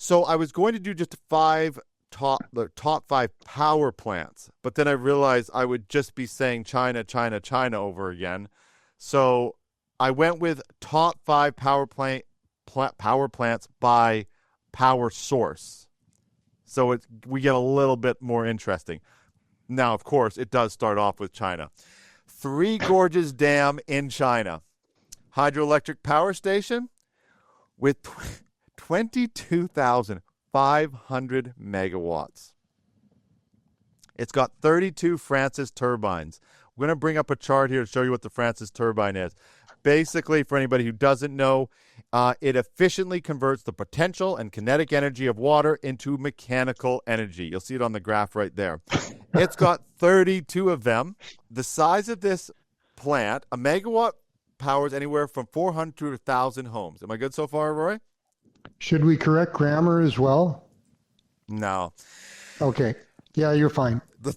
So I was going to do just the top 5 power plants, but then I realized I would just be saying China, China, China over again. So I went with top 5 power plants by power source. So we get a little bit more interesting. Now, of course, it does start off with China. Three Gorges Dam in China. Hydroelectric power station with 22,500 megawatts. It's got 32 Francis turbines. I'm going to bring up a chart here to show you what the Francis turbine is. Basically, for anybody who doesn't know, it efficiently converts the potential and kinetic energy of water into mechanical energy. You'll see it on the graph right there. It's got 32 of them. The size of this plant, a megawatt powers anywhere from 400 to 1,000 homes. Am I good so far, Rory? Should we correct grammar as well? No. Okay. Yeah, you're fine. The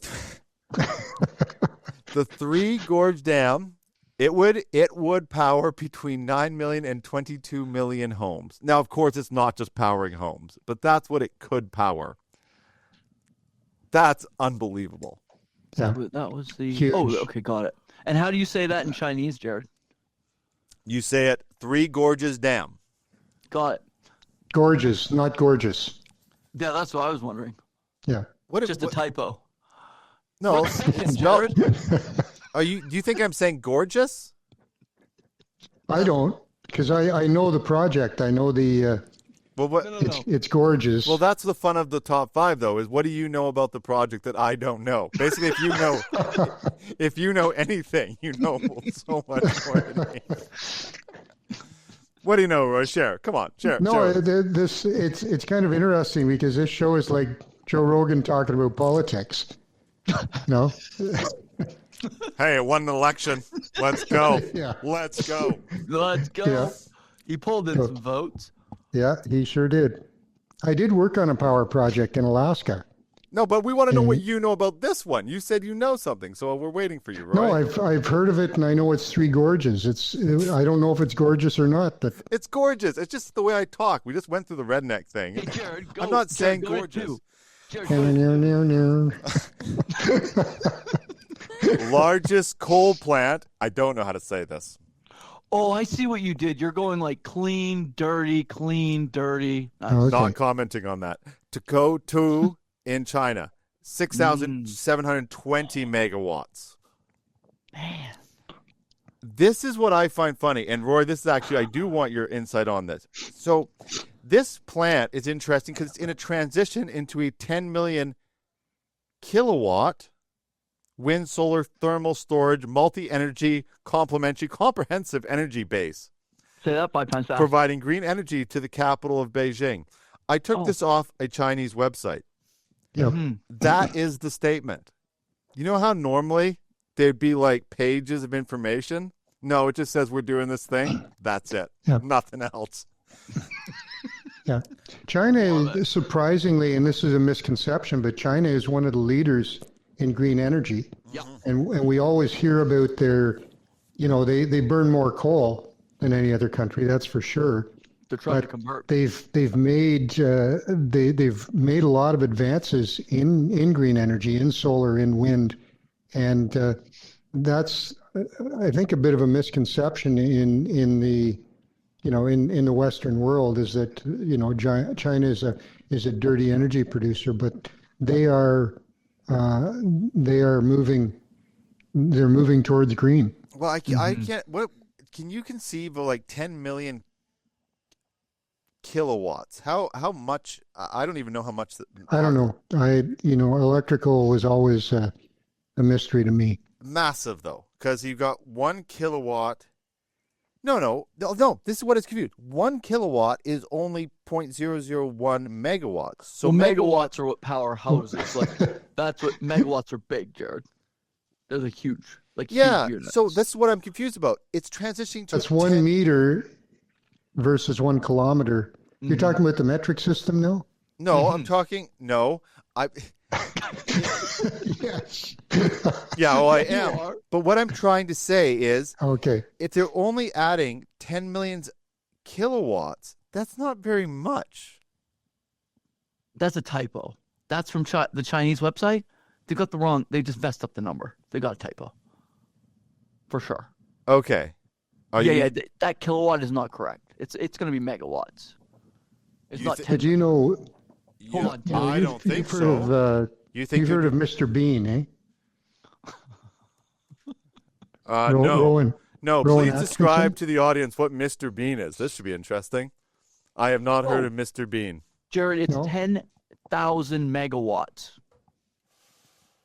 Three Gorge Dam, it would power between 9 million and 22 million homes. Now, of course, it's not just powering homes, but that's what it could power. That's unbelievable. Yeah. That was the... Huge. Oh, okay, got it. And how do you say that in Chinese, Jerrod? You say it, Three Gorges Dam. Got it. Gorgeous, not gorgeous. Yeah, that's what I was wondering. Yeah. Just a typo. No. Jerrod? Do you think I'm saying gorgeous? I don't, because I know the project. I know the... Well, what? No. It's gorgeous. Well, that's the fun of the top 5, though, is what do you know about the project that I don't know? Basically, if you know anything, you know so much more than me. What do you know, Roy? Share. Come on, share. No, share. it's kind of interesting because this show is like Joe Rogan talking about politics. No? Hey, it won an election. Let's go. Yeah. Let's go. Let's go. Yeah. He pulled in some votes. Yeah, he sure did. I did work on a power project in Alaska. No, but we want to know what you know about this one. You said you know something, so we're waiting for you, right? No, I've heard of it, and I know it's Three Gorges. I don't know if it's gorgeous or not, but It's gorgeous. It's just the way I talk. We just went through the redneck thing. Hey, Jerrod, go. I'm not saying Jerrod, go gorgeous. too. Jerrod, go. Largest coal plant. I don't know how to say this. Oh, I see what you did. You're going like clean, dirty, clean, dirty. Oh, okay. Not commenting on that. Tokotu in China, 6,720 megawatts. Man. This is what I find funny. And Roy, this is actually, I do want your insight on this. So this plant is interesting because it's in a transition into a 10 million kilowatt wind, solar, thermal storage, multi-energy, complementary, comprehensive energy base. Say that 5 times fast. Providing green energy to the capital of Beijing. I took this off a Chinese website. Yep. That is the statement. You know how normally there'd be like pages of information? No, it just says we're doing this thing. That's it. Yep. Nothing else. Yeah. China, surprisingly, and this is a misconception, but China is one of the leaders in green energy. Yeah. And we always hear about their, they burn more coal than any other country, that's for sure. They're trying to convert. They've made they've made a lot of advances in green energy, in solar, in wind, and that's I think a bit of a misconception in the in the Western world is that China is a dirty energy producer, but they are moving towards green. Well, I can't. What can you conceive of like 10 million kilowatts? How much? I don't even know how much. I don't know. Electrical was always a mystery to me. Massive though, because you've got 1 kilowatt. No. This is what is confused. 1 kilowatt is only 0.001 megawatts. So megawatts are what power houses. Like that's what megawatts are big, Jerrod. They're the huge, huge units. So that's what I'm confused about. It's transitioning to that's 1 meter versus 1 kilometer. You're talking about the metric system now? No, I'm talking. No, Yes. Yeah, well, I am. But what I'm trying to say is, Okay. if they're only adding 10 million kilowatts, that's not very much. That's a typo. That's from the Chinese website. They got the wrong. They just messed up the number. They got a typo. For sure. Okay. That kilowatt is not correct. It's going to be megawatts. It's not 10. Did you know? Hold on. I don't think you've heard so. Of, You think you've heard of Mr. Bean, eh? No. Rowan, No, Rowan please Atkinson? describe to the audience what Mr. Bean is. This should be interesting. I have not heard of Mr. Bean. Jerrod, it's No? 10,000 megawatts.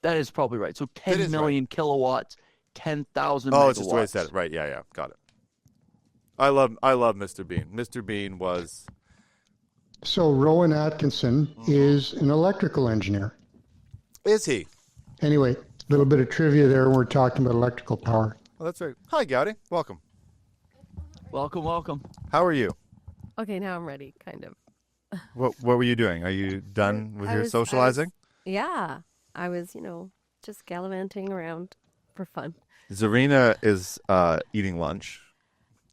That is probably right. So 10 million kilowatts, 10,000 megawatts. Oh, it's just the way I said it. Right, yeah, got it. I love Mr. Bean. Mr. Bean was... So Rowan Atkinson is an electrical engineer. Is he? Anyway, a little bit of trivia there. We're talking about electrical power. Well, that's right. Hi, Gowdy. Welcome. Welcome. How are you? Okay, now I'm ready, kind of. What were you doing? Are you done with your socializing? I was, just gallivanting around for fun. Zarina is eating lunch.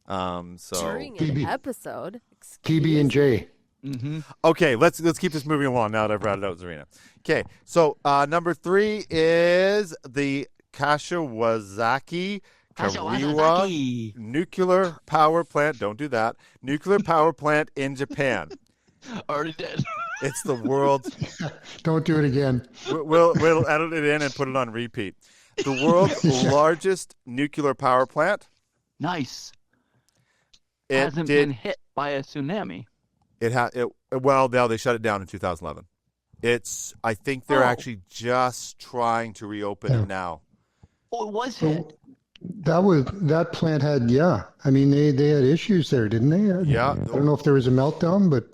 During PB. an episode. PB and J. Mm-hmm. Okay, let's keep this moving along now that I've ratted out Zarina. Okay, so number 3 is the Kashiwazaki-Kariwa nuclear power plant. Don't do that. Nuclear power plant in Japan. Already did. It's the world's... Don't do it again. We'll edit it in and put it on repeat. The world's largest nuclear power plant. Nice. It hasn't been hit by a tsunami. Well, now they shut it down in 2011. I think they're actually just trying to reopen it now. Oh, it was hit. That plant had, I mean, they had issues there, didn't they? Yeah. I don't know if there was a meltdown, but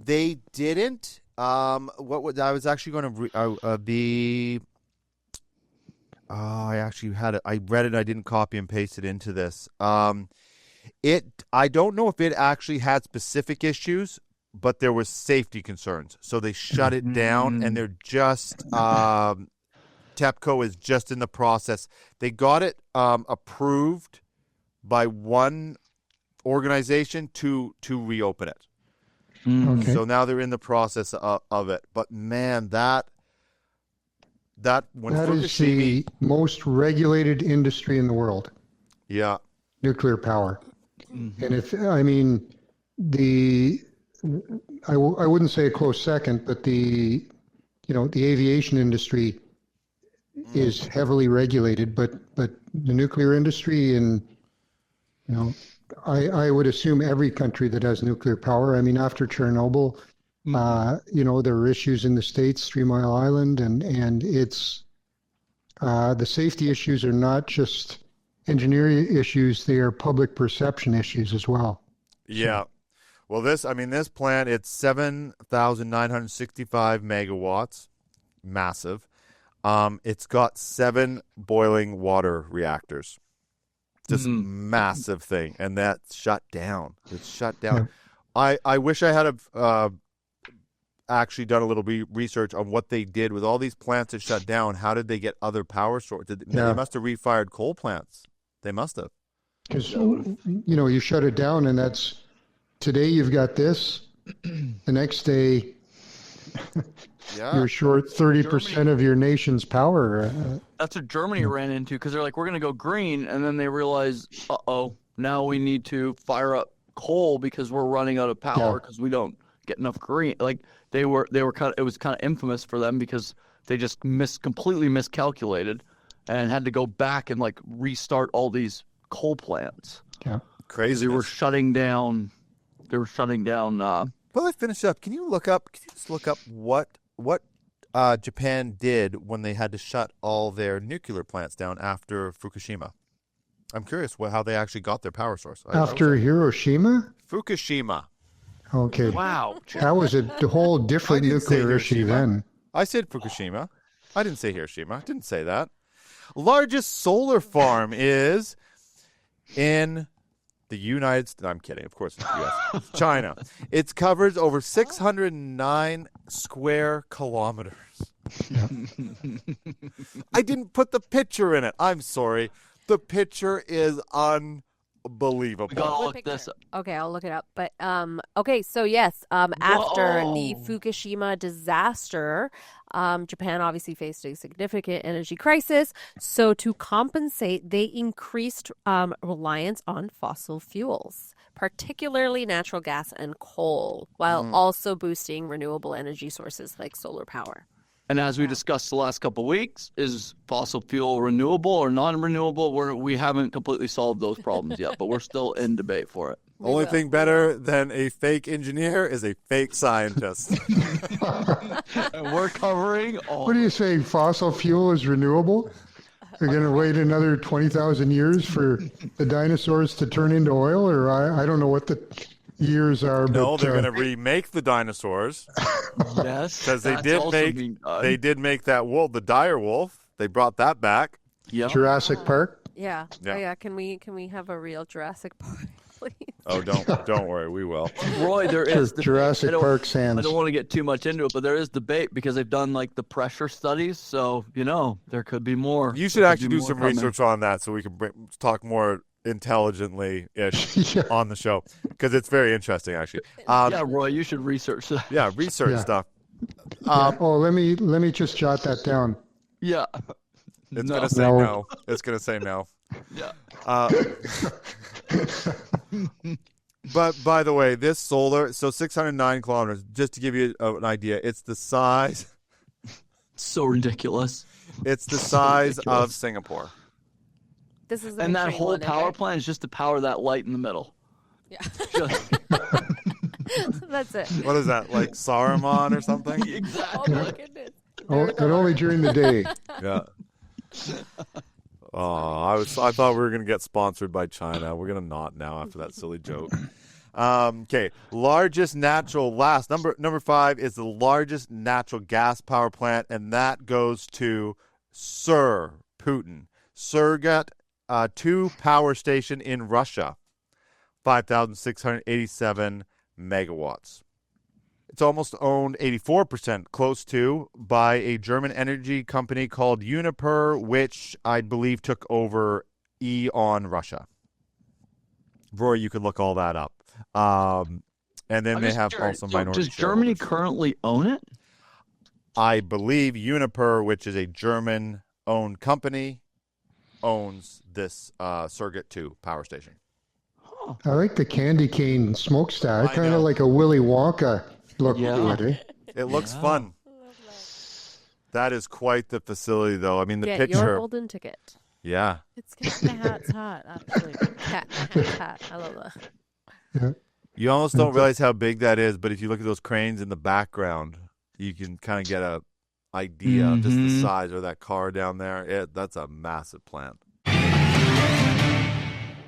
They didn't. I was actually going to be. I actually had it. I read it. I didn't copy and paste it into this. I don't know if it actually had specific issues, but there was safety concerns, so they shut it down, and they're just. TEPCO is just in the process. They got it approved by one organization to reopen it. okay. So now they're in the process of it. But man, that when That is Fukushima, the most regulated industry in the world, yeah, nuclear power. Mm-hmm. And I wouldn't say a close second, but the aviation industry is heavily regulated, but the nuclear industry and, I would assume every country that has nuclear power. I mean, after Chernobyl, there were issues in the States, 3 Mile Island, and it's the safety issues are not just engineering issues; they are public perception issues as well. yeah. Well, this plant, it's 7,965 megawatts, massive. It's got 7 boiling water reactors. Just massive thing, and that's shut down. It's shut down. Yeah. I wish I had actually done a little research on what they did with all these plants that shut down. How did they get other power sources? They must have refired coal plants. They must have. Because you shut it down, and that's today you've got this. The next day, you're short 30% of your nation's power. That's what Germany ran into, because they're like, we're going to go green, and then they realize, now we need to fire up coal because we're running out of power because we don't get enough green. Like they were kind of, it was kind of infamous for them because they just completely miscalculated and had to go back and like restart all these coal plants. Yeah, crazy. They were shutting down. Well, I finished up. Can you just look up what Japan did when they had to shut all their nuclear plants down after Fukushima? I'm curious how they actually got their power source. After Hiroshima? Fukushima. Okay. Wow. That was a whole different nuclear issue then. I said Fukushima. I didn't say Hiroshima. I didn't say that. Largest solar farm is in the United States. I'm kidding. Of course, it's the U.S. It's China. It covers over 609 square kilometers. Yeah. I didn't put the picture in it. I'm sorry. The picture is unbelievable. We gotta What look picture? this up. Okay, I'll look it up. But okay, so yes, after the Whoa. Fukushima disaster, Japan obviously faced a significant energy crisis. So to compensate, they increased reliance on fossil fuels, particularly natural gas and coal, while also boosting renewable energy sources like solar power. And as we discussed the last couple of weeks, is fossil fuel renewable or non-renewable? We haven't completely solved those problems yet, but we're still in debate for it. We Only will. thing better than a fake engineer is a fake scientist. And we're covering all. What do you say? Fossil fuel is renewable? They're going to wait another 20,000 years for the dinosaurs to turn into oil, or I don't know what the years are. No, but, they're going to remake the dinosaurs Yes, because they that's did also make being done. they did make that wolf, the dire wolf. They brought that back. Yep. Jurassic Park. Yeah. Yeah. Oh, yeah. Can we have a real Jurassic Park, please? Oh, don't worry, we will. Roy, there is debate. Jurassic Park I Sands. don't want to get too much into it, but there is debate because they've done like the pressure studies, so there could be more. You should There could actually be do more some coming. research on that so we can talk more intelligently-ish Yeah. on the show because it's very interesting, actually. Yeah, Roy, you should research that. Yeah, research Yeah. stuff. Oh, let me just jot that down. Yeah. It's No. gonna say No. no. It's gonna say no. Yeah. But by the way, this solar, so 609 kilometers, just to give you an idea, it's the size. So ridiculous. It's the size of Singapore. This is the And that picture you whole wanted, power right? plant is just to power that light in the middle. Yeah. Just That's it. What is that, like Saruman or something? Oh exactly. my goodness. Oh, and only during the day. Yeah. Oh, I thought we were gonna get sponsored by China. We're gonna not now after that silly joke. Okay, largest natural number 5 is the largest natural gas power plant, and that goes to Sir Putin. Surgat 2 power station in Russia, 5,687 megawatts. It's almost owned 84%, close to, by a German energy company called Uniper, which I believe took over E.ON Russia. Rory, you could look all that up. And then they have also minority Does Germany shareholders. currently own it? I believe Uniper, which is a German-owned company, owns this Surgat 2 power station. I like the candy cane smokestack. I Kind know. of like a Willy Wonka look Yeah. to it. Eh? It looks Yeah. fun. That is quite the facility, though. I mean, the Get picture. your golden ticket. Yeah. It's cat my hat's hot, actually. Cat my hat's hot. I love that. Yeah. You almost don't realize how big that is, but if you look at those cranes in the background, you can kind of get a idea of just the Mhm. size of that car down there. That's a massive plant.